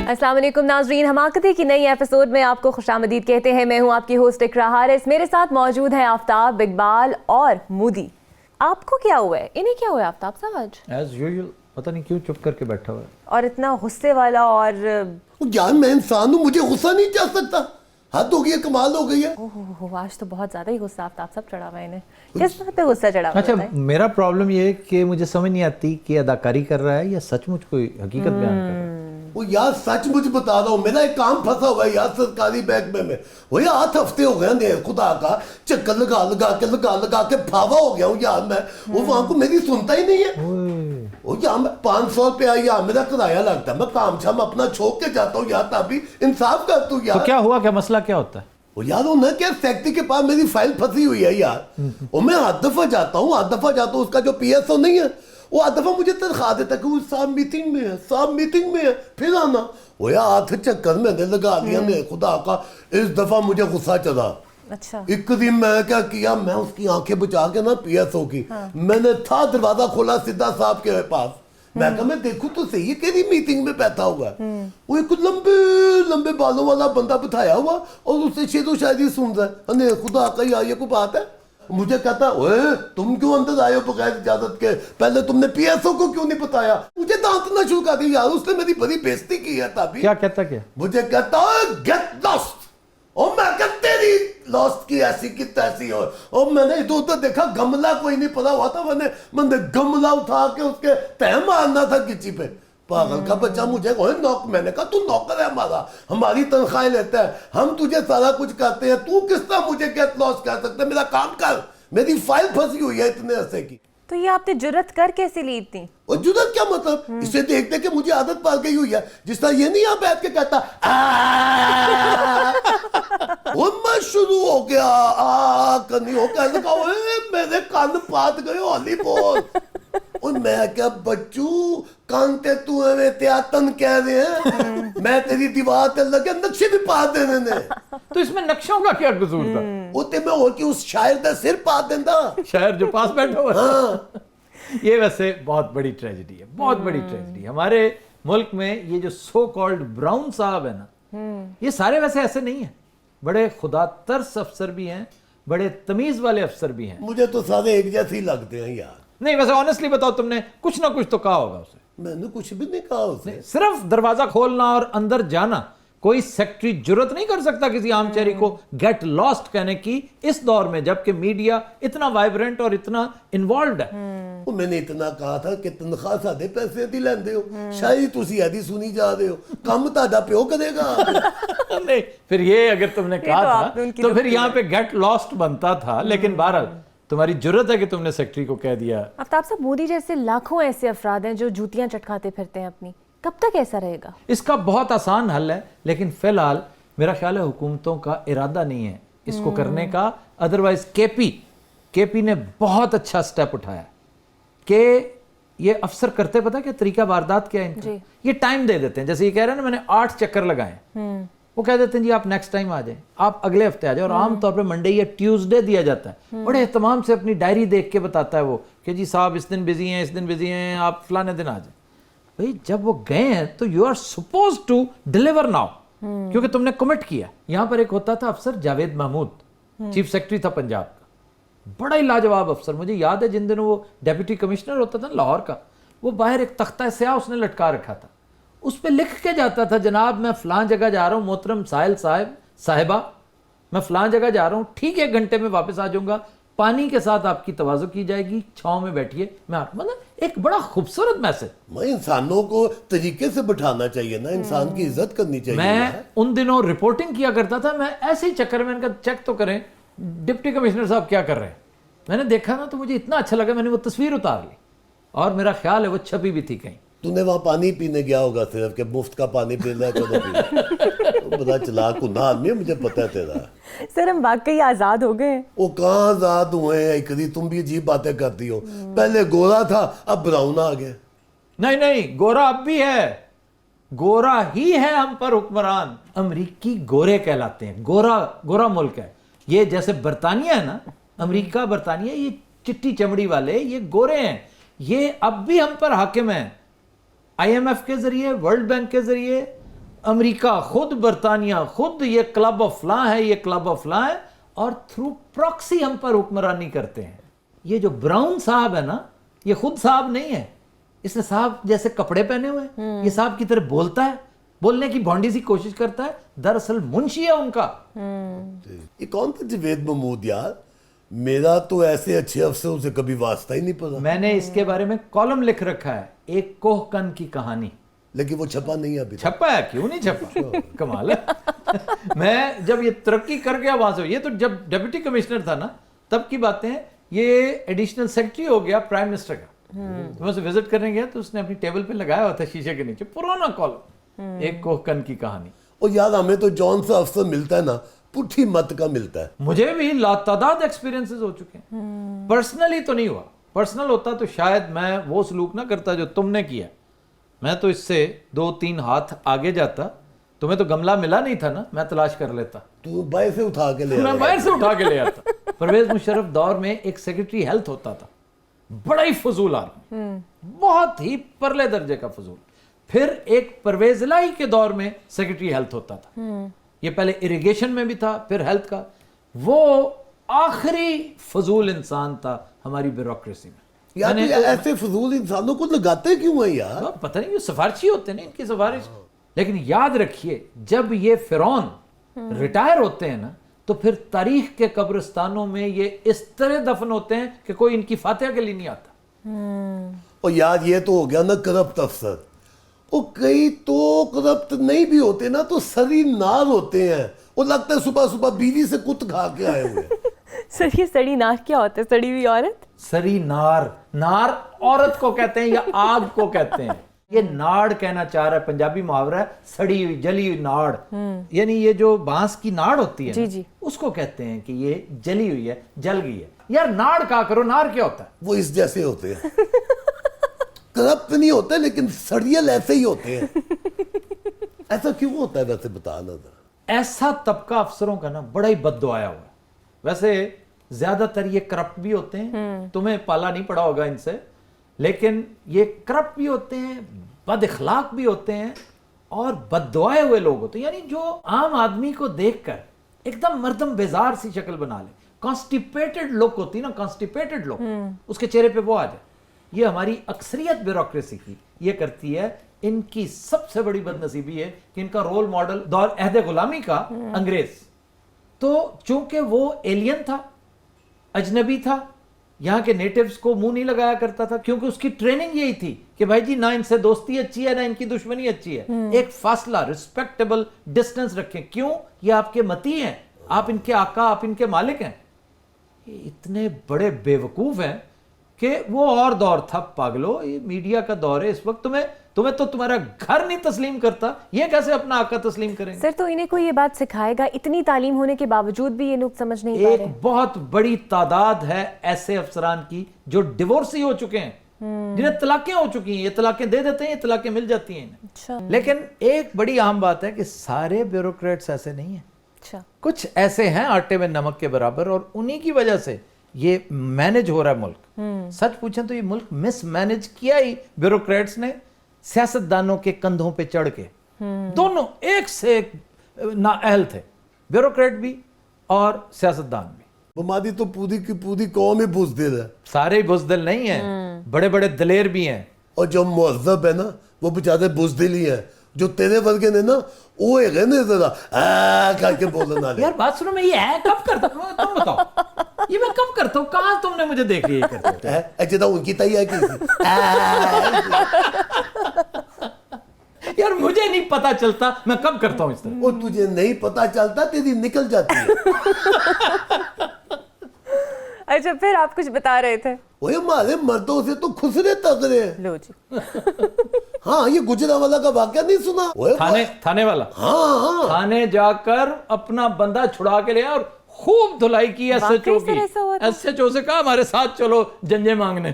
السلام علیکم ناظرین، حماقتی کی نئی ایپیسوڈ میں آپ کو خوش آمدید کہتے ہیں. میں ہوں آپ کی ہوسٹ اقرا حارث. میرے ساتھ موجود ہیں آفتاب، اقبال اور مودی. آپ کو کیا ہوا ہے؟ انہیں کیا ہوا ہے آفتاب صاحب آج؟ ایز یوزول پتہ نہیں کیوں چپ کر کے بیٹھا ہوا ہے اور اتنا غصے والا. اور جان میں انسان ہوں، مجھے غصہ نہیں چڑھ سکتا. حد ہو گئی ہے، کمال ہو گئی ہے. آج تو بہت زیادہ ہی غصہ آفتاب صاحب چڑھا ہوا ہے. انہیں کس بات پہ غصہ چڑھا ہوا ہے؟ اچھا میرا پرابلم یہ ہے کہ مجھے سمجھ نہیں آتی کہ اداکاری کر رہا ہے یا سچ مجھ کوئی حقیقت بیان کر رہا ہے. وہ یار سچ مجھے بتا رہا ہوں، میرا ایک کام پھنسا ہوا ہے یار سرکاری بینک میں. وہ یار 8 ہفتے ہو گئے ہیں، خدا کا چکر لگا کے پھاوا ہو گیا ہوں یار میں. وہ وہاں کو میری سنتا ہی نہیں ہے. وہ یار میں 500 روپیہ یار میرا کرایہ لگتا ہے، میں کام شام اپنا چھوڑ کے جاتا ہوں یار. تبھی انصاف کر تو یار. تو کیا ہوا، کیا مسئلہ کیا ہوتا ہے؟ وہ یار وہ نہ کیا سیکٹری کے پاس میری فائل پھنسی ہوئی ہے یار. اور میں ہر دفعہ جاتا ہوں اس کا جو پی ایس او نہیں ہے وہ ہر دفعہ مجھے تنخواہ دیتا کہ وہ صاحب میٹنگ میں ہے پھر آنا. وہ یار 8 چکر میں نے لگا لیا میرے خدا کا. اس دفعہ مجھے غصہ چلا. اچھا ایک دن میں کیا کیا، میں اس کی آنکھیں بچا کے نا پی ایس او کی میں نے تھا دروازہ کھولا سدھا صاحب کے پاس. میں کہا میں دیکھوں تو صحیح ہے کہ میٹنگ میں بیٹھا ہوا ہے. وہ ایک لمبے بالوں والا بندہ بٹھایا ہوا اور اس سے شعر و شاعری سن رہا ہے. خدا کا یہ کوئی بات ہے؟ مجھے کہتا اوے تم کیوں اندر آئے ہو بغیر اجازت کے؟ پہلے تم نے پی ایس او کو کیوں نہیں بتایا؟ مجھے دانتنا شروع کر دی یار. اس نے میری بڑی بےزتی کی ہے. تبھی کیا کہتا کیا؟ مجھے کہتا گیٹ لاسٹ. اور میں کہتا تیری لاسٹ کی ایسی کی تیسی ہو. اور میں نے ادھر ادھر دیکھا گملہ کوئی نہیں پڑا ہوا تھا. میں نے گملہ اٹھا کے اس کے تہ مارنا تھا کسی پہ. پاگل کا بچہ مجھے نوک. میں نے کہا تو نوکر ہے ہمارا، ہماری تنخواہیں لیتا ہے، ہم تجھے سارا کچھ کرتے ہیں، تو کس طرح مجھے گیٹ لاس کر سکتا ہے؟ میرا کام کر، میری فائل پھنسی ہوئی ہے اتنے عرصے کی. تو یہ آپ نے جرت کر کیسے لی اتنی؟ اور جرت کیا مطلب؟ اسے دیکھتے کہ مجھے عادت پڑ گئی ہوئی ہے. جس طرح یہ نہیں یہاں بیٹھ کے کہتا اور میں شروع ہو گیا کرنی ہو کہنے لگا میرے کان پات گئے ہولی بول. اور میں کیا بچو کانتے تو احتیاطاً کہہ رہے ہیں، میں تیری دیوار تے لگے نقشے بھی پا دینے نے. تو اس میں نقشوں کا کیا قصور تھا؟ اوتے میں اور کی اس شاعر دا سر پا دیندا، شاعر جو پاس بیٹھا ہوا ہے. یہ ویسے بہت بڑی ٹریجڈی ہے، بہت بڑی ٹریجڈی. ہمارے ملک میں یہ جو سو کالڈ براؤن صاحب ہے نا، یہ سارے ویسے ایسے نہیں ہیں. بڑے خدا ترس افسر بھی ہیں، بڑے تمیز والے افسر بھی ہیں. مجھے تو سارے ایک جیسے ہی لگتے ہیں یار. نہیں ویسے آنیسٹلی بتاؤ، تم نے کچھ نہ کچھ تو کہا ہوگا اسے. میں نے کچھ بھی نہیں کہا اسے. صرف دروازہ کھولنا اور اندر جانا. کوئی سیکٹری جرت نہیں کر سکتا کسی عام شہری کو گیٹ لاسٹ کہنے کی اس دور میں، جبکہ میڈیا اتنا وائبرنٹ اور اتنا انوالوڈ ہے. میں نے اتنا کہا تھا کہ تنخواہ سادے پیسے دی لیندے ہو، شاید تسی ایدی سنی جا رہے ہو، کم تہاڈا پیو کرے گا. نہیں پھر یہ اگر تم نے کہا تھا تو پھر یہاں پہ گیٹ لاسٹ بنتا تھا. لیکن بہرحال تمہاری جرت ہے کہ تم نے سیکٹری کو کہہ دیا. آفتاب صاحب، مودی جیسے لاکھوں ایسے افراد ہیں جو جوتیاں چٹکاتے پھرتے ہیں اپنی، کب تک ایسا رہے گا؟ اس کا بہت آسان حل ہے، لیکن فی الحال میرا خیال ہے حکومتوں کا ارادہ نہیں ہے اس کو کرنے کا. ادروائز کے پی نے بہت اچھا سٹیپ اٹھایا کہ یہ افسر کرتے پتا کہ طریقہ واردات کیا ہے ان کا. یہ ٹائم دے دیتے ہیں. جیسے یہ کہہ رہے ہیں نا میں نے 8 چکر لگائے، وہ کہہ دیتے ہیں جی آپ نیکسٹ ٹائم آ جائیں، آپ اگلے ہفتے آ جائیں. اور عام طور پہ منڈے یا ٹیوزڈے دیا جاتا ہے. بڑے اہتمام سے اپنی ڈائری دیکھ کے بتاتا ہے وہ کہ جی صاحب اس دن بزی ہیں، آپ فلانے دن آ جائیں. بھئی جب وہ گئے ہیں تو you are supposed to deliver now, کیونکہ تم نے کمٹ کیا. یہاں پر ایک ہوتا تھا افسر جاوید محمود، چیف سیکرٹری تھا پنجاب کا، بڑا ہی لاجواب افسر. مجھے یاد ہے جن دنوں وہ ڈیپٹی کمشنر ہوتا تھا لاہور کا، وہ باہر ایک تختہ سیاہ اس نے لٹکا رکھا تھا. اس پہ لکھ کے جاتا تھا جناب میں فلاں جگہ جا رہا ہوں، محترم ساحل صاحبہ میں فلاں جگہ جا رہا ہوں، ٹھیک 1 گھنٹے میں واپس آ جاؤں گا، پانی کے ساتھ آپ کی تواضع کی جائے گی، چھاؤں میں بیٹھیے میں مطلب ایک بڑا خوبصورت میسج. میں انسانوں کو طریقے سے بٹھانا چاہیے نا، انسان کی عزت کرنی چاہیے. میں ان دنوں رپورٹنگ کیا کرتا تھا، میں ایسے ہی چکر میں ان کا چیک تو کریں ڈپٹی کمشنر صاحب کیا کر رہے ہیں. میں نے دیکھا نا تو مجھے اتنا اچھا لگا، میں نے وہ تصویر اتار لی اور میرا خیال ہے وہ چھپی بھی تھی کہیں. تو نے وہاں پانی پینے گیا ہوگا صرف کہ مفت کا پانی پینا ہے چلو پینا. بڑا چلاک کنہ آدمی ہے، مجھے پتہ ہے تیرا. سر ہم واقعی آزاد ہو گئے ہیں. وہ کہاں آزاد ہوئے ہیں؟ کبھی تم بھی عجیب باتیں کرتی ہو. پہلے گورا تھا اب براؤن آ گیا. نہیں گورا اب بھی ہے، گورا ہی ہے ہم پر حکمران. امریکی گورے کہلاتے ہیں، گورا ملک ہے یہ. جیسے برطانیہ ہے نا، امریکہ برطانیہ، یہ چٹی چمڑی والے یہ گورے ہیں. یہ اب بھی ہم پر حاکم ہیں. IMF کے ذریعے, ورلڈ بینک کے ذریعے, امریکہ خود, برطانیہ خود, یہ کلب آف فلاں ہے, یہ کلب آف فلاں ہے, اور تھرو پراکسی ہم پر حکمرانی کرتے ہیں. یہ جو براؤن صاحب ہے نا, یہ خود صاحب نہیں ہے, اس نے صاحب جیسے کپڑے پہنے ہوئے ہیں, یہ صاحب کی طرح بولتا ہے, بولنے کی بھونڈی سی کوشش کرتا ہے, دراصل منشی ہے ان کا. یہ کون تھا جوید محمود یار؟ میرا تو ایسے اچھے افسروں سے کبھی واسطہ ہی نہیں پڑا. میں نے اس کے بارے میں کالم لکھ رکھا ہے, ایک کوہ کن کی کہانی. لیکن وہ چھپا نہیں ہے ابھی. چھپا ہے, کیوں نہیں چھپا, کمال ہے. میں جب یہ ترقی کر گیا وہاں سے, یہ تو جب ڈپٹی کمشنر تھا نا تب کی باتیں ہیں, یہ ایڈیشنل سیکرٹری ہو گیا پرائم منسٹر کا. تو میں اسے وزٹ کرنے گیا تو اس نے اپنی ٹیبل پہ لگایا ہوا تھا شیشے کے نیچے پرانا کالم, ایک کوہ کن کی کہانی. اور یار ہمیں تو جون سا افسر ملتا ہے نا, پٹھی مت کا ملتا ہے. مجھے بھی لاتعداد ایکسپیرینسز ہو چکے ہیں. پرسنلی تو نہیں ہوا, پرسنل ہوتا تو شاید میں وہ سلوک نہ کرتا جو تم نے کیا. میں تو اس سے 2-3 ہاتھ آگے جاتا. تمہیں تو گملہ ملا نہیں تھا نا, میں تلاش کر لیتا. تو باہر سے اٹھا کے لے میں باہر سے اٹھا کے لے آتا. پرویز مشرف دور میں ایک سیکرٹری ہیلتھ ہوتا تھا, بڑا ہی فضول آدمی, بہت ہی پرلے درجے کا فضول. پھر ایک پرویز الہی کے دور میں سیکرٹری ہیلتھ ہوتا تھا. یہ پہلے اریگیشن میں بھی تھا, پھر ہیلتھ کا. وہ آخری فضول انسان تھا ہماری بیوروکریسی میں. یار ایسے فضول انسانوں کو لگاتے کیوں ہیں یار؟ پتہ نہیں, یہ سفارشی ہوتے ہیں ان کی سفارش. لیکن یاد رکھیے, جب یہ فرعون ریٹائر ہوتے ہیں نا تو پھر تاریخ کے قبرستانوں میں یہ اس طرح دفن ہوتے ہیں کہ کوئی ان کی فاتحہ کے لیے نہیں آتا. اور یار یہ تو ہو گیا نا کرپٹ افسر. وہ کئی تو کرپٹ نہیں بھی ہوتے نا, تو سری نار ہوتے ہیں. وہ لگتا ہے صبح صبح بیوی سے کت کھا کے آئے ہوئے. سر یہ سڑی نار کیا ہوتا ہے؟ سڑی ہوئی عورت؟ سری نار, نار عورت کو کہتے ہیں یا آگ کو کہتے ہیں. یہ ناڑ کہنا چاہ رہا ہے, پنجابی محاورہ ہے, سڑی ہوئی جلی ہوئی ناڑ. یعنی یہ جو بانس کی ناڑ ہوتی ہے اس کو کہتے ہیں کہ یہ جلی ہوئی ہے, جل گئی ہے. یار ناڑ کہا کرو, نار کیا ہوتا ہے؟ وہ اس جیسے ہوتے ہیں. کرپٹ نہیں ہوتے لیکن سڑیل ایسے ہی ہوتے ہیں. ایسا کیوں ہوتا ہے ویسے بتانا ذرا. ایسا طبقہ افسروں کا نا بڑا ہی بد دعایا ہوا ہے. ویسے زیادہ تر یہ کرپٹ بھی ہوتے ہیں, تمہیں پالا نہیں پڑا ہوگا ان سے, لیکن یہ کرپٹ بھی ہوتے ہیں, بد اخلاق بھی ہوتے ہیں, اور بد دعائے ہوئے لوگ ہوتے ہیں. یعنی جو عام آدمی کو دیکھ کر ایک دم مردم بیزار سی شکل بنا لے, کانسٹیپیٹڈ لک ہوتی نا, کانسٹیپیٹڈ لک, اس کے چہرے پہ وہ آ جائے. یہ ہماری اکثریت بیوروکریسی کی یہ کرتی ہے. ان کی سب سے بڑی بد نصیبی ہے کہ ان کا رول ماڈل دور عہد غلامی کا انگریز, تو چونکہ وہ ایلین تھا, اجنبی تھا, یہاں کے نیٹیوز کو منہ نہیں لگایا کرتا تھا, کیونکہ اس کی ٹریننگ یہی تھی کہ بھائی جی نہ ان سے دوستی اچھی ہے نہ ان کی دشمنی اچھی ہے, ایک فاصلہ, ریسپیکٹیبل ڈسٹنس رکھیں. کیوں؟ یہ آپ کے متی ہیں, آپ ان کے آقا, آپ ان کے مالک ہیں. یہ اتنے بڑے بیوقوف ہیں کہ وہ اور دور تھا پاگلو, یہ میڈیا کا دور ہے اس وقت. تمہیں تو تمہارا گھر نہیں تسلیم کرتا, یہ کیسے اپنا آقا تسلیم کریں گے؟ سر تو انہیں کوئی یہ بات سکھائے گا, اتنی تعلیم ہونے کے باوجود بھی یہ لوگ سمجھ نہیں پا رہے. ایک بہت بڑی تعداد ہے ایسے افسران کی جو ڈیورسی ہو چکے ہیں, جنہیں طلاقیں ہو چکی ہیں. یہ طلاقیں دے دیتے ہیں, یہ طلاقیں مل جاتی ہیں انہیں. لیکن ایک بڑی اہم بات ہے کہ سارے بیوروکریٹس ایسے نہیں ہیں. کچھ ایسے ہیں آٹے میں نمک کے برابر, اور انہی کی وجہ سے یہ مینج ہو رہا ہے ملک. سچ پوچھیں تو یہ ملک مس مینج کیا ہی بیوروکریٹس نے, سیاستدانوں کے کندھوں پہ چڑھ کے. دونوں ایک سے ایک نااہل تھے, بیوروکریٹ بھی اور سیاستدان بھی. ہماری تو پوری کی پوری قوم ہی بزدل ہے. سارے بزدل نہیں ہیں, بڑے بڑے دلیر بھی ہیں. اور جو مہذب ہے نا وہ بچارے بزدل ہی ہیں. جو تیرے ورگے نے نا وہ ہے نا ذرا کر کے بولنا. یار بات سنو, میں یہ ہے کب کرتا ہوں, تم بتاؤ یہ میں کب کرتا ہوں, کہاں تم نے مجھے دیکھ لیا کرتے جدا ان کی تیار کی. یار مجھے نہیں پتا چلتا میں کب کرتا ہوں اس طرح. وہ تجھے نہیں پتا چلتا, تیری نکل جاتی ہے. اچھا پھر آپ کچھ بتا رہے تھے. وہ ہمارے مردوں سے تو خسرے تذرے. لو جی. ہاں یہ گجرانوالہ کا واقعہ نہیں سنا؟ تھانے والا. ہاں تھانے جا کر اپنا بندہ چھڑا کے لیا اور خوب دھلائی کی ایس ایچ او سے کہا ہمارے ساتھ چلو جنجے مانگنے.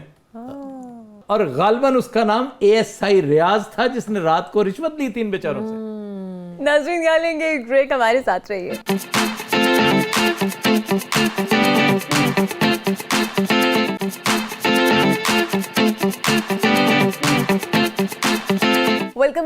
اور غالباً اس کا نام ASI ریاض تھا جس نے رات کو رشوت لی تھی ان بیچاروں سے. ناظرین یہاں لیں گے ایک بریک, ہمارے ساتھ رہیے.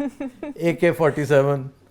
AK-47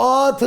8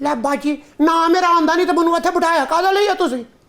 ਲੈ ਬਾਜੀ ਨਾ ਮੇਰਾ ਆਉਂਦਾ ਨਹੀਂ ਤੇ ਮੈਨੂੰ ਇੱਥੇ ਬਿਠਾਇਆ ਕਾਹਦਾ ਲਈ ਆ ਤੁਸੀਂ?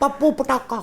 ਪੱਪੂ ਪਟਾਕਾ।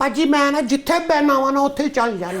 ਬਾਜੀ ਮੈਂ ਨਾ ਜਿੱਥੇ ਬੈਨਾ ਵਾ ਨਾ ਉੱਥੇ ਹੀ ਚੱਲ ਜਾਣਾ।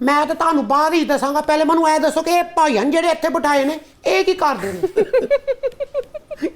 ਮੈਂ ਤਾਂ ਤੁਹਾਨੂੰ ਬਾਅਦ ਹੀ ਦੱਸਾਂਗਾ, ਪਹਿਲੇ ਮੈਨੂੰ ਇਹ ਦੱਸੋ ਕਿ ਇਹ ਭਾਈਆਂ ਜਿਹੜੇ ਇੱਥੇ ਬਿਠਾਏ ਨੇ ਇਹ ਕੀ ਕਰਦੇ ਨੇ?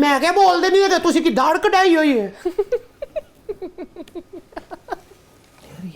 ਮੈਂ ਕਿਹਾ ਬੋਲਦੇ ਨਹੀਂ ਹੈਗੇ ਤੁਸੀਂ, ਕੀ ਦਾੜ ਕਢਾਈ ਹੋਈ ਹੈ?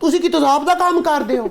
ਤੁਸੀਂ ਕੀ ਤਜ਼ਾਬ ਦਾ ਕੰਮ ਕਰਦੇ ਹੋ?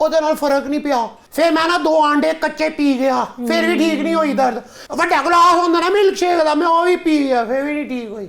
ਉਹਦੇ ਨਾਲ ਫਰਕ ਨਹੀਂ ਪਿਆ। ਫਿਰ ਮੈਂ ਨਾ 2 ਆਂਡੇ ਕੱਚੇ ਪੀ ਗਿਆ, ਫਿਰ ਵੀ ਠੀਕ ਨਹੀਂ ਹੋਈ ਦਰਦ। ਵੱਡਾ ਗਲਾਸ ਹੁੰਦਾ ਨਾ ਮਿਲਕ ਸ਼ੇਕ ਦਾ, ਮੈਂ ਉਹ ਵੀ ਪੀ ਗਿਆ, ਫਿਰ ਵੀ ਨਹੀਂ ਠੀਕ ਹੋਈ।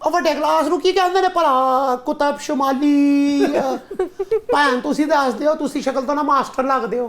ਉਹ ਵੱਡੇ ਗਲਾਸ ਨੂੰ ਕੀ ਕਹਿੰਦੇ ਨੇ ਭਲਾ? ਕੁਤਬ ਸ਼ਮਾਲੀ। ਭੈਣ ਤੁਸੀਂ ਦੱਸ ਦਿਓ, ਤੁਸੀਂ ਸ਼ਕਲ ਤੋਂ ਨਾ ਮਾਸਟਰ ਲੱਗਦੇ ਹੋ।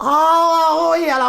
ਹਾਂ ਉਹੀ ਵਾਲਾ।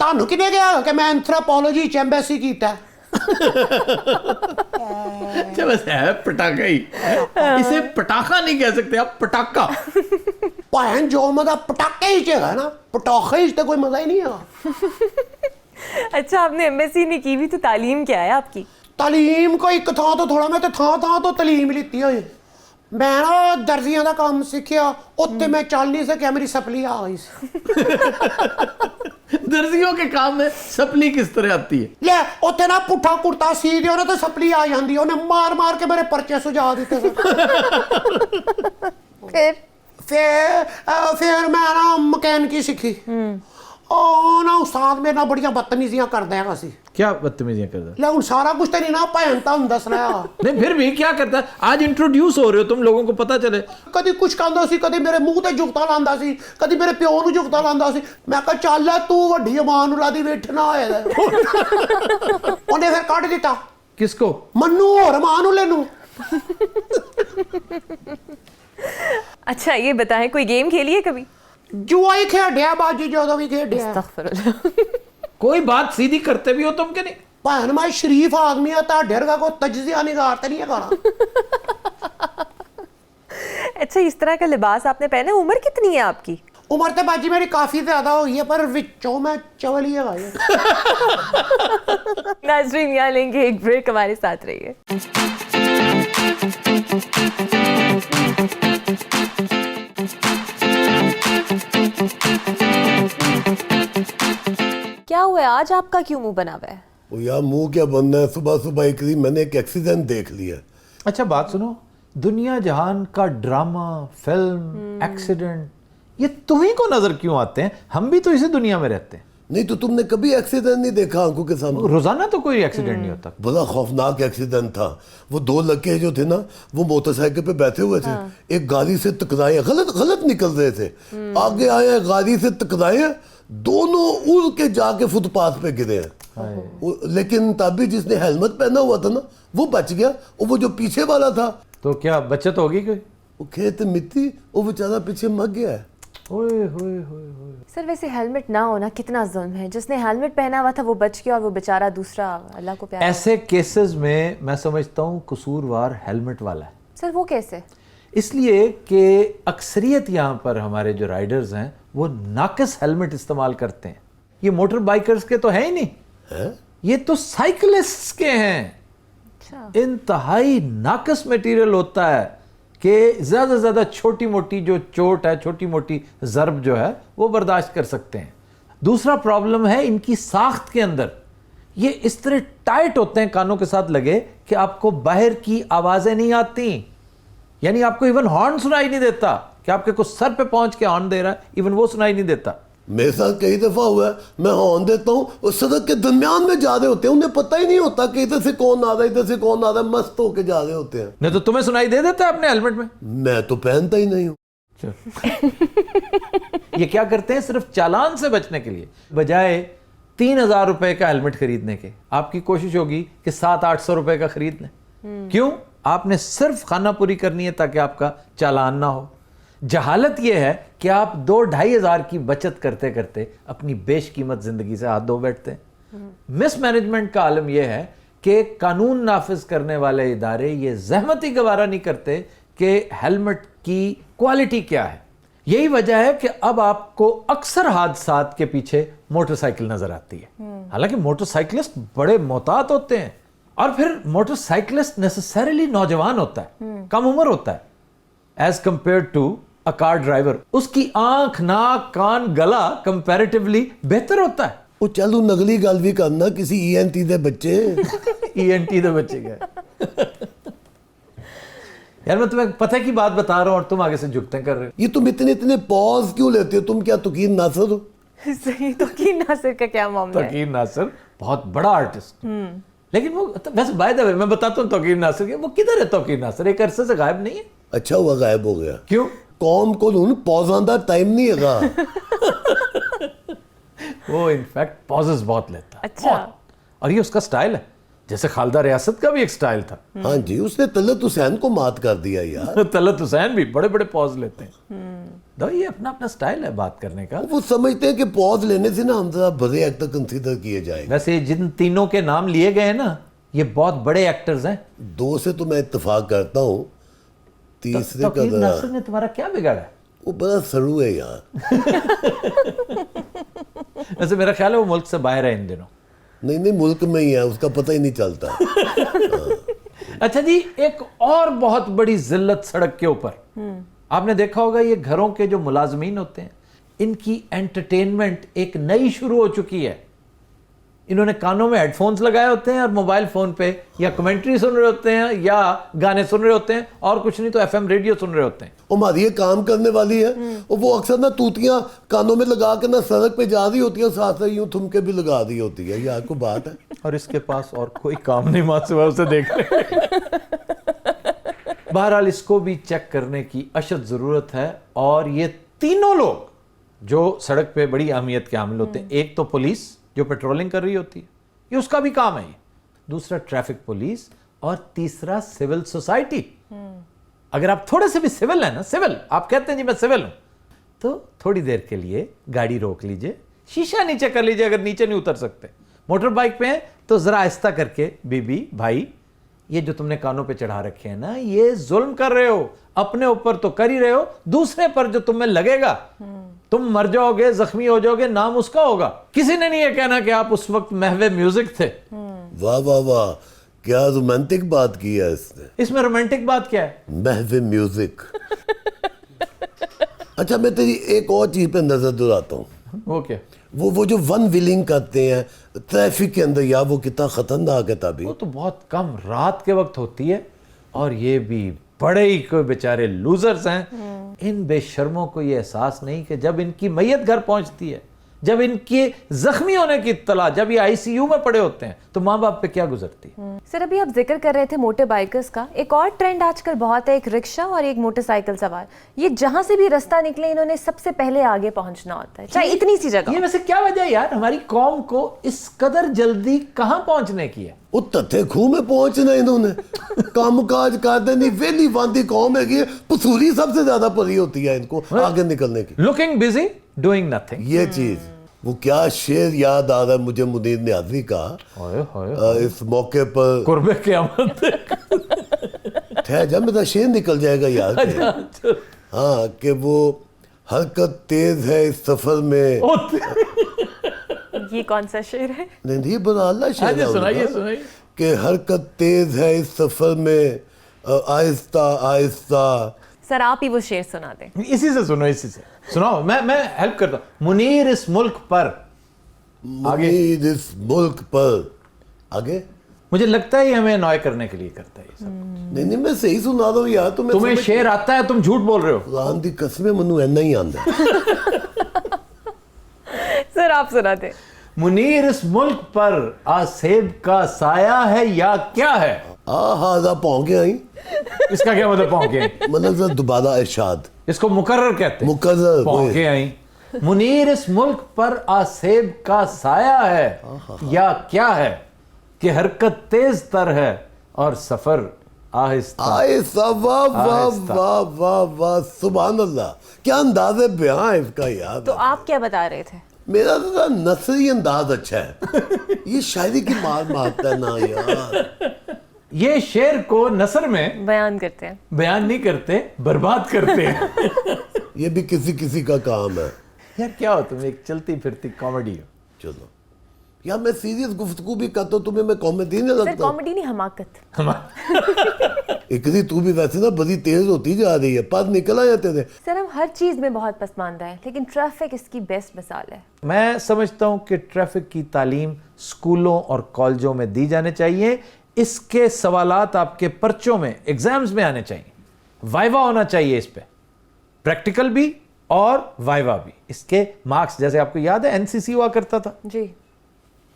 ਤੁਹਾਨੂੰ ਕਿਹਨੇ ਕਿਹਾ ਕਿ ਮੈਂ ਐਂਥ੍ਰੋਪੋਲੋਜੀ ਚ ਐਮਬੈਸੀ ਕੀਤਾ? اچھا بس ہے پٹاخا ہی, اسے پٹاخا نہیں کہہ سکتے آپ, پٹاخا. بھین جو مزہ پٹاخے ہی ہے نا, پٹاخے ہی کوئی مزہ ہی نہیں ہے. اچھا آپ نے MSc نہیں کی بھی تو تعلیم کیا ہے آپ کی؟ تعلیم کو ایک تھا تو تھوڑا میں تھا تو تعلیم لیتی ہوئی. میں نا درزیاں دا کام سیکھیا, اتنے میں چل نہیں سکیا, میری سپلی آ گئی. درزیوں کے کام میں سپلی کس طرح آتی ہے؟ لے اتنے نا پٹھا کرتا سی دیا تو سپلی آ جاندی, انہیں مار مار کے میرے پرچے سجا دیتے. پھر میں نا مکینکی سیکھی. نا استاد میرے نا بڑیاں بدتمیزیاں کردا ہے سی. کیا بدتمیزیاں کرتا ہے؟ لے ہن سارا کچھ تے نہیں نا پہنتا ہوں دسنا. نہیں پھر بھی کیا کرتا ہے, آج انٹروڈیوس ہو رہے ہو تم, لوگوں کو پتہ چلے. کدی کچھ کہندا سی, کدی میرے منہ تے جگتا لاندا سی, کدی میرے پیو نو جگتا لاندا سی. میں کہا چل تو وڈی امان اللہ دی بیٹھنا ہویا ہے. اونے پھر کٹ دیتا. کس کو؟ منو اور امان اللہ نو. اچھا یہ بتائیں کوئی گیم کھیلی ہے کبھی؟ جوا ہی کھیڈیا باجی, جو بھی کھیڈیا. استغفر اللہ. کوئی بات سیدھی کرتے بھی ہو تم کہ نہیں؟ بہن میں شریف آدمی ہے, تہاڈے ورگا کوئی تجزیہ نگار تے نہیں ہے کرا. اچھا اس طرح کا لباس آپ نے پہنا, عمر کتنی ہے آپ کی؟ عمر تے باجی میری کافی زیادہ ہوئی ہے, پر وچوں میں چول ہی ہے. ناظرین یہاں لیں گے ایک بریک, ہمارے ساتھ رہیے. کیا ہوا ہے آج آپ کا کیوں منہ بنا ہوا ہے؟ وہ یار منہ کیا بننا ہے, صبح صبح ایک دن میں نے ایک ایکسیڈنٹ دیکھ لیا. اچھا بات سنو, دنیا جہان کا ڈرامہ, فلم, ایکسیڈنٹ, یہ تمہیں کو نظر کیوں آتے ہیں؟ ہم بھی تو اسی دنیا میں رہتے ہیں. نہیں تو تم نے کبھی ایکسیڈنٹ نہیں دیکھا آنکھوں کے سامنے؟ روزانہ تو کوئی ایکسیڈنٹ نہیں ہوتا. بڑا خوفناک ایکسیڈنٹ تھا. وہ دو لڑکے جو تھے نا, وہ موٹر سائیکل پہ بیٹھے ہوئے تھے, ایک گاڑی سے ٹکرائے, غلط نکل رہے تھے, آگے آئے گاڑی سے ٹکرائے, دونوں اڑ کے جا کے فٹ پاتھ پہ گرے ہیں. لیکن تب بھی جس نے ہیلمٹ پہنا ہوا تھا نا وہ بچ گیا, اور وہ جو پیچھے والا تھا تو کیا بچت ہوگی کوئی؟ وہ کھیت مٹی, وہ بیچارہ پیچھے مر گیا ہے. سر ویسے ہیلمٹ نہ ہونا کتنا ظلم ہے, جس نے ہیلمٹ پہنا ہوا تھا وہ بچ گیا اور وہ بیچارہ دوسرا اللہ کو پیارا. ایسے کیسز میں سمجھتا ہوں قصوروار ہیلمٹ والا ہے. سر وہ کیسے؟ اس لیے کہ اکثریت یہاں پر ہمارے جو رائیڈرز ہیں وہ ناقص ہیلمٹ استعمال کرتے ہیں. یہ موٹر بائکرز کے تو ہے ہی نہیں, یہ تو سائیکلسٹ کے ہیں. انتہائی ناقص میٹیریل ہوتا ہے کہ زیادہ سے زیادہ چھوٹی موٹی جو چوٹ ہے, چھوٹی موٹی ضرب جو ہے وہ برداشت کر سکتے ہیں. دوسرا پرابلم ہے ان کی ساخت کے اندر, یہ اس طرح ٹائٹ ہوتے ہیں کانوں کے ساتھ لگے کہ آپ کو باہر کی آوازیں نہیں آتی. یعنی آپ کو ایون ہارن سنائی نہیں دیتا کہ آپ کے کچھ سر پہ پہنچ کے ہارن دے رہا ہے, ایون وہ سنائی نہیں دیتا. میرے ساتھ کئی دفعہ ہوا ہے, میں ہارن دیتا ہوں اور سڑک کے درمیان میں جا رہے ہوتے ہیں, انہیں پتہ ہی نہیں ہوتا کہ ادھر سے کون آ رہا ہے, ادھر سے کون آ رہا ہے, مست ہو کے جا رہے ہوتے ہیں. نہیں تو تمہیں سنائی دے دیتا ہے اپنے ہیلمٹ میں؟ میں تو پہنتا ہی نہیں ہوں. یہ کیا کرتے ہیں, صرف چالان سے بچنے کے لیے بجائے 3,000 روپے کا ہیلمٹ خریدنے کے آپ کی کوشش ہوگی کہ 700-800 روپے کا خرید لیں. کیوں؟ آپ نے صرف خانہ پوری کرنی ہے تاکہ آپ کا چالان نہ ہو. جہالت یہ ہے کہ آپ 2-2.5 ہزار کی بچت کرتے کرتے اپنی بیش قیمت زندگی سے ہاتھ دھو بیٹھتے ہیں. مس مینجمنٹ کا عالم یہ ہے کہ قانون نافذ کرنے والے ادارے یہ زحمت ہی گوارا نہیں کرتے کہ ہیلمٹ کی کوالٹی کیا ہے. یہی وجہ ہے کہ اب آپ کو اکثر حادثات کے پیچھے موٹر سائیکل نظر آتی ہے. حالانکہ موٹر سائیکلسٹ بڑے محتاط ہوتے ہیں, اور پھر موٹر سائیکلسٹ نیسسریلی نوجوان ہوتا ہے, کم عمر ہوتا ہے as compared to a car driver. اس کی آنکھ, ناک, کان, گلا کمپیریٹیولی بہتر ہوتا ہے. وہ چلو نگلی گل بھی کرنا کسی ENT دے بچے. ENT دے بچے گئے. یار میں تمہیں پتہ کی بات بتا رہا ہوں اور تم آگے سے جھکتے کر رہے ہو. یہ تم اتنے پاز کیوں لیتے ہو؟ تم کیا توقیر ناصر ہو؟ صحیح, توقیر ناصر کا کیا معاملہ ہے؟ توقیر ناصر بہت بڑا آرٹسٹ, لیکن وہ ویسے بائی دا وے میں بتاتا ہوں توقیر ناصر کے, وہ کدھر ہے توقیر ناصر؟ ایک عرصے سے غائب نہیں ہے. اچھا ہوا غائب ہو گیا. کیوں؟ قوم کو ان پوزاں دا ٹائم نہیں ہے گا. وہ انفیکٹ پوزز بہت لیتا ہے. اچھا, اور یہ اس کا سٹائل ہے, جیسے خالدہ ریاست کا بھی ایک سٹائل تھا. ہاں جی, اس نے طلعت حسین کو مات کر دیا یار. طلعت حسین بھی بڑے بڑے پوز لیتے ہیں. یہ اپنا اپنا سٹائل ہے بات کرنے کا. وہ سمجھتے ہیں کہ پوز لینے سے نا ہم ذرا بڑے ایکٹر کنسیڈر کیے جائیں. ویسے جن تینوں کے نام لیے گئے ہیں نا, یہ بہت بڑے ایکٹرز ہیں. 2 سے تو میں اتفاق کرتا ہوں, تیسرے کا توقیر ذرا ناصر نے تمہارا کیا بگاڑا ہے؟ وہ بڑا سرو ہے یار. ویسے میرا خیال ہے وہ ملک سے باہر ہے ان دنوں. نہیں ملک میں ہی ہے, اس کا پتہ ہی نہیں چلتا. اچھا جی, ایک اور بہت بڑی ذلت سڑک کے اوپر, آپ نے دیکھا ہوگا یہ گھروں کے جو ملازمین ہوتے ہیں ان کی انٹرٹینمنٹ ایک نئی شروع ہو چکی ہے. انہوں نے کانوں میں ہیڈ فونز لگائے ہوتے ہیں اور موبائل فون پہ یا کمنٹری سن رہے ہوتے ہیں یا گانے سن رہے ہوتے ہیں, اور کچھ نہیں تو ایف ایم ریڈیو سن رہے ہوتے ہیں. ہماری یہ کام کرنے والی ہے, اور وہ اکثر نا توتیاں کانوں میں لگا کے نا سڑک پہ جا رہی ہوتی ہیں, ساتھ ساتھ یوں تھم کے بھی لگا رہی ہوتی ہے. یار کو بات ہے, اور اس کے پاس اور کوئی کام نہیں ماں سوا اسے دیکھ رہے. بہرحال اس کو بھی چیک کرنے کی اشد ضرورت ہے. اور یہ تینوں لوگ جو سڑک پہ بڑی اہمیت کے حامل ہوتے ہیں, ایک تو پولیس جو پیٹرولنگ کر رہی ہوتی ہے, یہ اس کا بھی کام ہے. دوسرا ٹریفک پولیس, اور تیسرا سول سوسائٹی. اگر آپ تھوڑے سے بھی سول ہیں نا, سول آپ کہتے ہیں جی میں سول ہوں, تو تھوڑی دیر کے لیے گاڑی روک لیجئے, شیشہ نیچے کر لیجئے اگر نیچے نہیں اتر سکتے. موٹر بائک پہ ہیں تو ذرا آہستہ کر کے, بی بی بھائی یہ جو تم نے کانوں پہ چڑھا رکھے ہیں نا, یہ ظلم کر رہے ہو. اپنے اوپر تو کر ہی رہے ہو, دوسرے پر جو تمہیں لگے گا تم مر جاؤ گے, زخمی ہو جاؤ گے, نام اس کا ہوگا. کسی نے نہیں یہ کہنا کہ آپ اس وقت محو میوزک تھے. واہ واہ واہ, کیا رومانٹک بات کی ہے اس نے. اس میں رومانٹک بات کیا ہے؟ محو میوزک. اچھا میں تیری ایک اور چیز پہ نظر دلاتا ہوں. وہ کیا؟ وہ جو ون ویلنگ کرتے ہیں ٹریفک کے اندر, یا وہ کتنا خطرناک ہے. تبھی وہ تو بہت کم رات کے وقت ہوتی ہے, اور یہ بھی بڑے ہی کوئی بیچارے لوزرز ہیں. ان بے شرموں کو یہ احساس نہیں کہ جب ان کی میت گھر پہنچتی ہے, جب ان کے زخمی ہونے کی اطلاع, جب یہ آئی سی یو میں پڑے ہوتے ہیں, تو ماں باپ پہ کیا گزرتی ہے. سر ابھی آپ ذکر کر رہے تھے موٹر بائکرز کا, ایک اور ٹرینڈ آج کل بہت ہے, ایک رکشہ اور ایک موٹر سائیکل سوار. یہ جہاں سے بھی رستہ نکلے انہوں نے سب سے پہلے آگے پہنچنا ہوتا ہے, چاہے اتنی سی جگہ. یہ ویسے کیا وجہ ہے یار ہماری قوم کو اس قدر جلدی کہاں پہنچنے کی ہے؟ وہ تتھے خوں میں پہنچنا انہوں نے, کام کاج کرتے نہیں, ویلی باندھی قوم ہے. پسولی سب سے زیادہ پری ہوتی ہے ان کو آگے نکلنے کی. Looking busy doing nothing. یہ چیز, وہ کیا شعر یاد آ رہا ہے مجھے منیر نیازی کا اس موقع پر, قرب قیامت. ٹھہر جا میرا شعر نکل جائے گا یار. ہاں کہ وہ حرکت تیز ہے اس سفر میں. یہ کون سا شعر ہے؟ نہیں بنا اللہ شعر ہے سنائیے سنائیے. کہ حرکت تیز ہے اس سفر میں آہستہ آہستہ. سر آپ ہی وہ شعر سنا دیں. اسی سے سنو, اسی سے سناؤ, میں ہیلپ کرتا ہوں. منیر اس ملک پر, منیر اس ملک پر, آگے. مجھے لگتا ہے یہ ہمیں انوائے کرنے کے لیے کرتا ہے یہ سب. نہیں میں صحیح سنا رہا ہوں یار. تمہیں شعر آتا ہے, تم جھوٹ بول رہے ہو. قرآن دی قسمیں منو اینا ہی آندا. سر آپ سنا دیں. منیر اس ملک پر آسیب کا سایہ ہے یا کیا ہے؟ ہاں پہنچے آئی. اس کا کیا مطلب پہنچے؟ مطلب دوبارہ ارشاد, اس کو مقرر کہتے ہیں. مقرر پہنچے آئی. منیر اس ملک پر آسیب کا سایہ ہے یا کیا ہے کہ حرکت تیز تر ہے اور سفر آہستہ آہستہ. واہ واہ واہ واہ واہ, سبحان اللہ, کیا انداز بیان ہے اس کا یار. تو آپ کیا بتا رہے تھے؟ میرا ذرا نثری انداز اچھا ہے. یہ شاعری کی مار مارتا ہے نا یار. یہ شعر کو نثر میں بیان کرتے ہیں, بیان نہیں کرتے, برباد کرتے ہیں. یہ بھی کسی کا کام ہے یار. کیا ہو تم ایک چلتی پھرتی کامیڈی ہو. چلو یار, میں سیریس گفتگو بھی کرتا ہوں, تمہیں میں کامیڈی نہیں سر لگتا. کامیڈی نہیں, حماقت. اکری تو بھی ویسے نا بڑی تیز ہوتی جا رہی ہے, پاس نکل آ جاتے تھے. سر ہم ہر چیز میں بہت پسماندہ ہیں, لیکن ٹریفک اس کی بیسٹ مثال ہے. میں سمجھتا ہوں کہ ٹریفک کی تعلیم سکولوں اور کالجوں میں دی جانے چاہیے. اس کے سوالات آپ کے پرچوں میں, ایگزامز میں آنے چاہیے. وائوا ہونا چاہیے اس پہ, پریکٹیکل بھی اور وائوا بھی. اس کے مارکس, جیسے آپ کو یاد ہے این سی سی ہوا کرتا تھا, جی,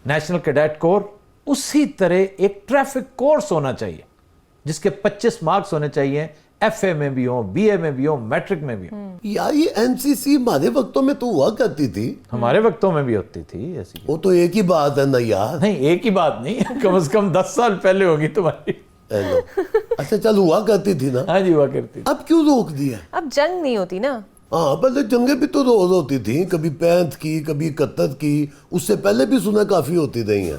نیشنل کیڈیٹ کور, اسی طرح ایک ٹریفک کورس ہونا چاہیے جس کے 25 مارکس ہونے چاہیے. ایف اے میں بھی ہوں, بی اے میں بھی ہوں, میٹرک میں بھی ہوں. یار یہ این سی سی ہمارے وقتوں میں تو ہوا کرتی تھی. ہمارے وقتوں میں بھی ہوتی تھی ایسی. وہ تو ایک ہی بات ہے نا یار. نہیں ایک ہی بات نہیں, کم از کم 10 سال پہلے ہوگی تمہاری. اچھا چل ہوا کرتی تھی نا. ہاں جی ہوا کرتی. اب کیوں روک دیا؟ اب جنگ نہیں ہوتی نا. ہاں پہلے جنگیں بھی تو روز ہوتی تھیں, کبھی 65 کی, کبھی 71 کی, اس سے پہلے بھی سنا کافی ہوتی رہی ہیں.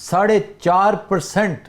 4.5%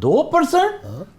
2%?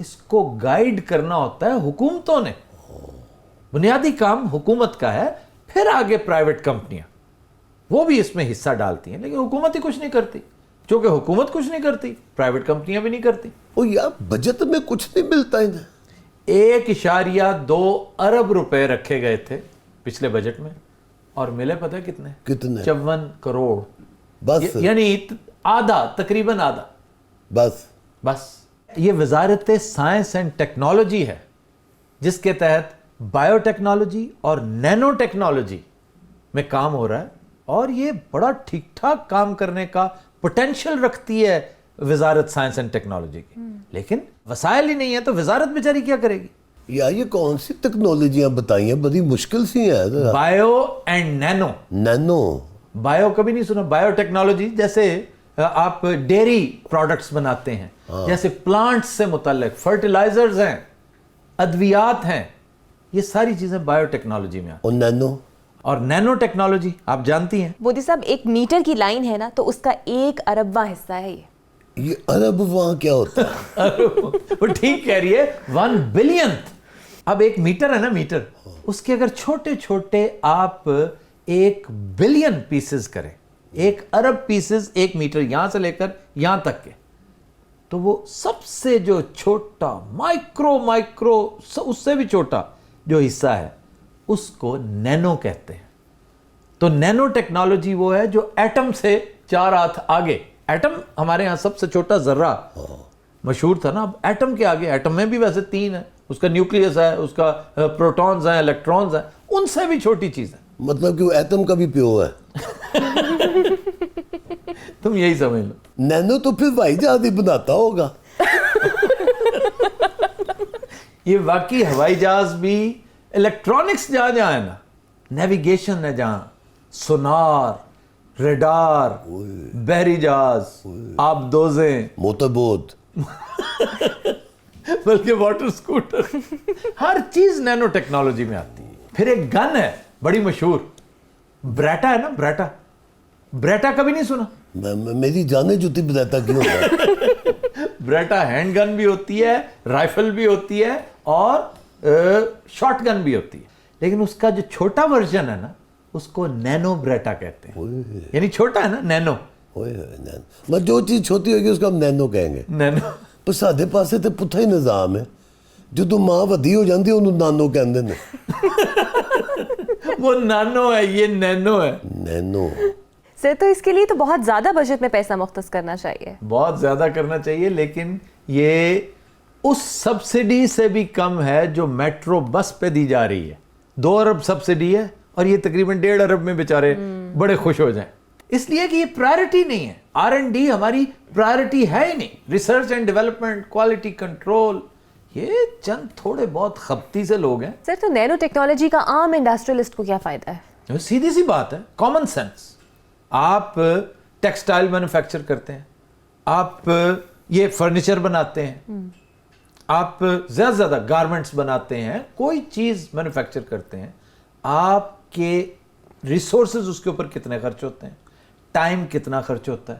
اس کو گائیڈ کرنا ہوتا ہے حکومتوں نے. بنیادی کام حکومت کا ہے, پھر آگے پرائیویٹ کمپنیاں وہ بھی اس میں حصہ ڈالتی ہیں, لیکن حکومت ہی کچھ نہیں کرتی. چونکہ حکومت کچھ نہیں کرتی, پرائیویٹ کمپنیاں بھی نہیں کرتی. او یار بجٹ میں کچھ نہیں ملتا انہیں. 1.2 ارب روپے رکھے گئے تھے پچھلے بجٹ میں, اور ملے پتہ کتنے؟ 54 کروڑ. بس یعنی آدھا, تقریباً آدھا. بس یہ وزارت سائنس اینڈ ٹیکنالوجی ہے, جس کے تحت بائیو ٹیکنالوجی اور نینو ٹیکنالوجی میں کام ہو رہا ہے, اور یہ بڑا ٹھیک ٹھاک کام کرنے کا پوٹینشیل رکھتی ہے وزارت سائنس اینڈ ٹیکنالوجی کی. لیکن وسائل ہی نہیں ہے تو وزارت بیچاری کیا کرے گی؟ یا یہ کون سی ٹیکنالوجیاں بتائی ہیں, بڑی مشکل سی ہیں. Bio and Nano. Nano bio کبھی نہیں سنا؟ بائیو ٹیکنالوجی جیسے آپ ڈیری پروڈکٹس بناتے ہیں, جیسے پلانٹس سے متعلق فرٹیلائزرز ہیں, ادویات ہیں, یہ ساری چیزیں بائیو ٹیکنالوجی میں اور نینو. اور نینو ٹیکنالوجی آپ جانتی ہیں. مودی صاحب 1 میٹر کی لائن ہے نا, تو اس کا 1 اربواں حصہ ہے یہ ارب وہاں کیا ہوتا ہے؟ وہ ٹھیک کہہ رہی ہے, 1 بلینتھ. اب 1 میٹر ہے نا, میٹر, اس کے اگر چھوٹے چھوٹے آپ 1 بلین پیسز کریں, 1 ارب پیسز 1 میٹر, یہاں سے لے کر یہاں تک کے, تو وہ سب سے جو چھوٹا مائکرو اس سے بھی چھوٹا جو حصہ ہے اس کو نینو کہتے ہیں. تو نینو ٹیکنالوجی وہ ہے جو ایٹم سے 4 ہاتھ آگے. ایٹم ہمارے ہاں سب سے چھوٹا ذرہ مشہور تھا نا, اب ایٹم کے آگے, ایٹم میں بھی ویسے 3 ہے, اس کا نیوکلیس ہے, اس کا پروٹونز ہیں, الیکٹرونز ہیں, ان سے بھی چھوٹی چیز ہے. مطلب کہ وہ ایٹم کا بھی پیو ہے. تم یہی سمجھ لو. نینو تو پھر بھائی جہاز ہی بناتا ہوگا. یہ واقعی ہوائی جہاز بھی, الیکٹرانکس جہاں جہاں ہے نا, نیویگیشن ہے جہاں, سونار, ریڈار, بحری جہاز, آبدوزیں, موٹر بوٹ, بلکہ واٹر سکوٹر, ہر چیز نینو ٹیکنالوجی میں آتی ہے. پھر ایک گن ہے بڑی مشہور, بریٹا ہے نا, بریٹا کبھی نہیں سنا؟ میری جانے جوتی بریٹا کیوں ہوتا ہے؟ بریٹا ہینڈ گن بھی ہوتی ہے, رائفل بھی ہوتی ہے, اور شارٹ گن بھی ہوتی ہے. لیکن اس کا جو چھوٹا ورژن ہے نا, اس کو نینو بریٹا کہتے ہیں. یعنی چھوٹا ہے نا, نینو. میں جو چیز چھوٹی ہوگی اس کو ہم نینو کہیں گے. نینو. پر سادے پاسے تے پتھا ہی نظام ہے, جو ماں ودی ہو جاندی انہوں نانو کہندے نے. وہ نانو ہے, یہ نینو ہے. نینو. سر تو اس کے لیے تو بہت زیادہ بجٹ میں پیسہ مختص کرنا چاہیے. بہت زیادہ کرنا چاہیے, لیکن یہ اس سبسڈی سے بھی کم ہے جو میٹرو بس پہ دی جا رہی ہے. 2 ارب سبسڈی ہے, اور یہ تقریباً 1.5 ارب میں بیچارے بڑے خوش ہو جائیں. اس لیے کہ یہ پرائرٹی نہیں ہے. R&D ہماری پرائرٹی ہے ہی نہیں. Research and development, quality control, یہ چند تھوڑے بہت خبتی سے لوگ ہیں. سر تو نینو ٹیکنالوجی کا عام انڈسٹریلسٹ کو کیا فائدہ ہے؟ سیدھی سی بات ہے, کامن سینس. آپ ٹیکسٹائل مینوفیکچر کرتے ہیں, آپ یہ فرنیچر بناتے ہیں, آپ زیادہ سے زیادہ گارمنٹس بناتے ہیں, کوئی چیز مینوفیکچر کرتے ہیں, آپ کے ریسورسز اس کے اوپر کتنے خرچ ہوتے ہیں, ٹائم کتنا خرچ ہوتا ہے,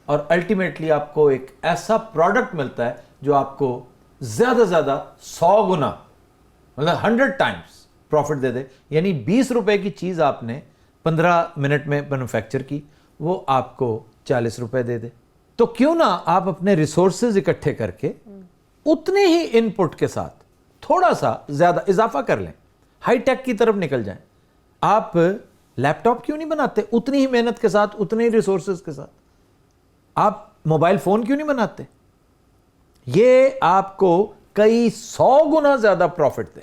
اور الٹیمیٹلی آپ کو ایک ایسا پروڈکٹ ملتا ہے جو آپ کو زیادہ سے زیادہ 100 گنا, مطلب 100 ٹائمز پروفٹ دے دے. یعنی 20 روپے کی چیز آپ نے 15 منٹ میں مینوفیکچر کی, وہ آپ کو 40 روپے دے دے. تو کیوں نہ آپ اپنے ریسورسز اکٹھے کر کے اتنے ہی ان پٹ کے ساتھ تھوڑا سا زیادہ اضافہ کر لیں, ہائی ٹیک کی طرف نکل جائیں. آپ لیپ ٹاپ کیوں نہیں بناتے اتنی ہی محنت کے ساتھ, اتنے ہی ریسورسز کے ساتھ؟ آپ موبائل فون کیوں نہیں بناتے؟ یہ آپ کو کئی 100 گنا زیادہ پروفٹ دے.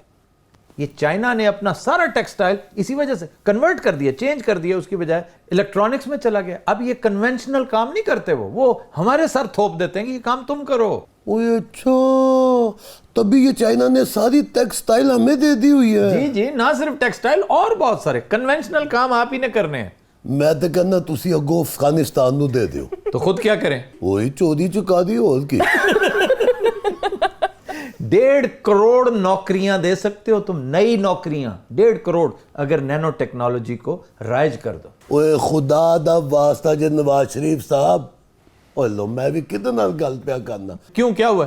یہ چائنا نے اپنا سارا ٹیکسٹائل اسی وجہ سے کنورٹ کر دیا, چینج کر دیا, اس کی بجائے الیکٹرانکس میں چلا گیا. اب یہ کنونشنل کام نہیں کرتے, وہ ہمارے سر تھوپ دیتے ہیں کہ یہ کام تم کرو. اوہ اچھا, تبھی یہ چائنا نے ساری ٹیکسٹائل ہمیں دے دی ہوئی ہے. جی جی, نہ صرف ٹیکسٹائل, اور بہت سارے کنونشنل کام آپ ہی نے کرنے ہیں. میں تو کہنا تسی اگو افغانستان نو دے دیو. تو خود کیا کریں؟ وہی چوری چکا دی اور کی. 1.5 کروڑ نوکریاں دے سکتے ہو تم, نئی نوکریاں 1.5 کروڑ, اگر نینو ٹیکنالوجی کو رائج کر دو. اوے خدا دا واسطہ جے نواز شریف صاحب, اوہ لو میں بھی کدے نال گل پیا کرنا. کیوں, کیا ہوا؟